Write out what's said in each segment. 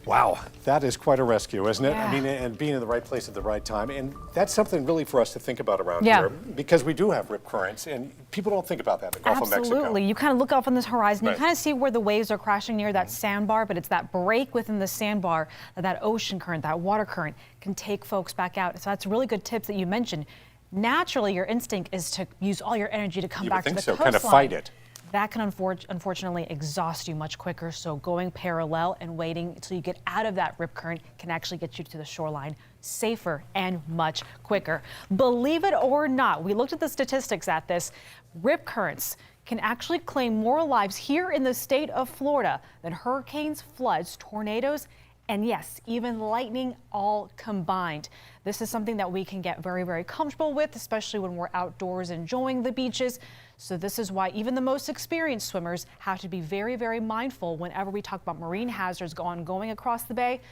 Wow, that is quite a rescue, isn't it? Yeah. I mean, and being in the right place at the right time. And that's something really for us to think about around Yeah. here, because we do have rip currents, and people don't think about that in the Gulf of Mexico. Absolutely. You kind of look off on this horizon, Right. you kind of see where the waves are crashing near that sandbar, but it's that break within the sandbar that ocean current, that water current can take folks back out. So that's really good tips that you mentioned. Naturally, your instinct is to use all your energy to come back to the coastline. Kind of fight it. That can unfortunately exhaust you much quicker. So going parallel and waiting until you get out of that rip current can actually get you to the shoreline safer and much quicker. Believe it or not, we looked at the statistics at this. Rip currents can actually claim more lives here in the state of Florida than hurricanes, floods, tornadoes, and yes, even lightning all combined. This is something that we can get very, very comfortable with, especially when we're outdoors enjoying the beaches. So this is why even the most experienced swimmers have to be very, very mindful whenever we talk about marine hazards going across the bay,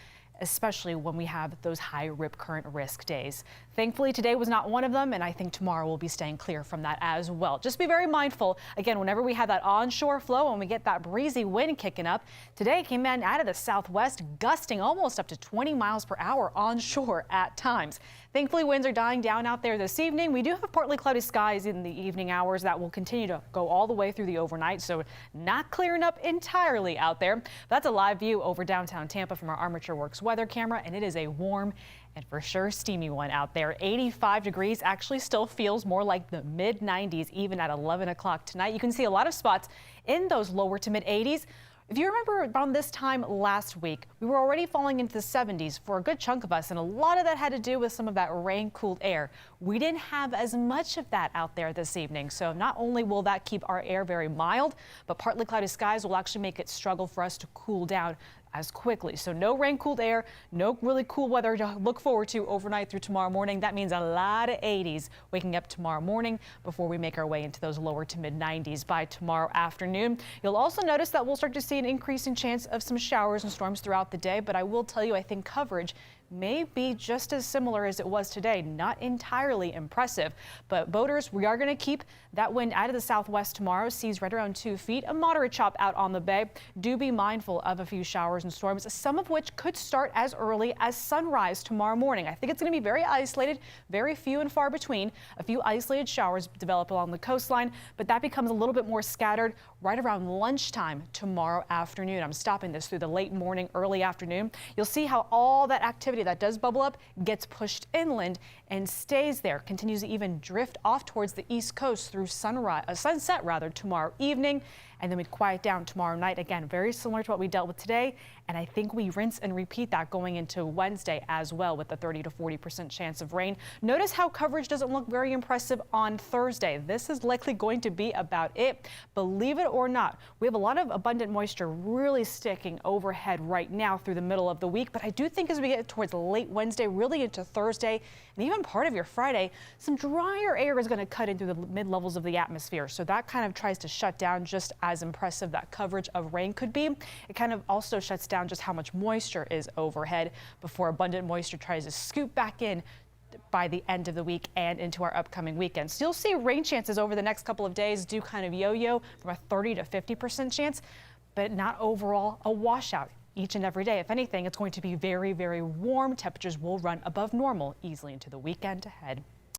especially when we have those high rip current risk days. Thankfully, today was not one of them, and I think tomorrow we'll be staying clear from that as well. Just be very mindful. Again, whenever we have that onshore flow and we get that breezy wind kicking up, today came in out of the southwest, gusting almost up to 20 miles per hour onshore at times. Thankfully, winds are dying down out there this evening. We do have partly cloudy skies in the evening hours that will continue to go all the way through the overnight, so not clearing up entirely out there. That's a live view over downtown Tampa from our Armature Works weather camera, and it is a warm and for sure steamy one out there. 85 degrees actually still feels more like the mid 90s even at 11 o'clock tonight. You can see a lot of spots in those lower to mid 80s. If you remember around this time last week, we were already falling into the 70s for a good chunk of us, and a lot of that had to do with some of that rain-cooled air. We didn't have as much of that out there this evening, so not only will that keep our air very mild, but partly cloudy skies will actually make it struggle for us to cool down as quickly. So no rain-cooled air, no really cool weather to look forward to overnight through tomorrow morning. That means a lot of 80s waking up tomorrow morning before we make our way into those lower to mid 90s by tomorrow afternoon. You'll also notice that we'll start to see an increasing chance of some showers and storms throughout the day, but I will tell you, I think coverage may be just as similar as it was today. Not entirely impressive, but boaters, we are going to keep that wind out of the southwest tomorrow. Seas right around 2 feet, a moderate chop out on the bay. Do be mindful of a few showers and storms, some of which could start as early as sunrise tomorrow morning. I think it's going to be very isolated, very few and far between. A few isolated showers develop along the coastline, but that becomes a little bit more scattered right around lunchtime tomorrow afternoon. I'm stopping this through the late morning, early afternoon. You'll see how all that activity that does bubble up gets pushed inland and stays there, continues to even drift off towards the east coast through sunset tomorrow evening, and then we quiet down tomorrow night. Again, very similar to what we dealt with today, and I think we rinse and repeat that going into Wednesday as well with the 30 to 40% chance of rain. Notice how coverage doesn't look very impressive on Thursday. This is likely going to be about it. Believe it or not, we have a lot of abundant moisture really sticking overhead right now through the middle of the week, but I do think as we get towards late Wednesday, really into Thursday, and even part of your Friday, some drier air is going to cut into the mid-levels of the atmosphere. So that kind of tries to shut down just as impressive that coverage of rain could be. It kind of also shuts down just how much moisture is overhead before abundant moisture tries to scoop back in by the end of the week and into our upcoming weekend. So you'll see rain chances over the next couple of days do kind of yo-yo from a 30 to 50% chance, but not overall a washout each and every day. If anything, it's going to be very, very warm. Temperatures will run above normal easily into the weekend ahead.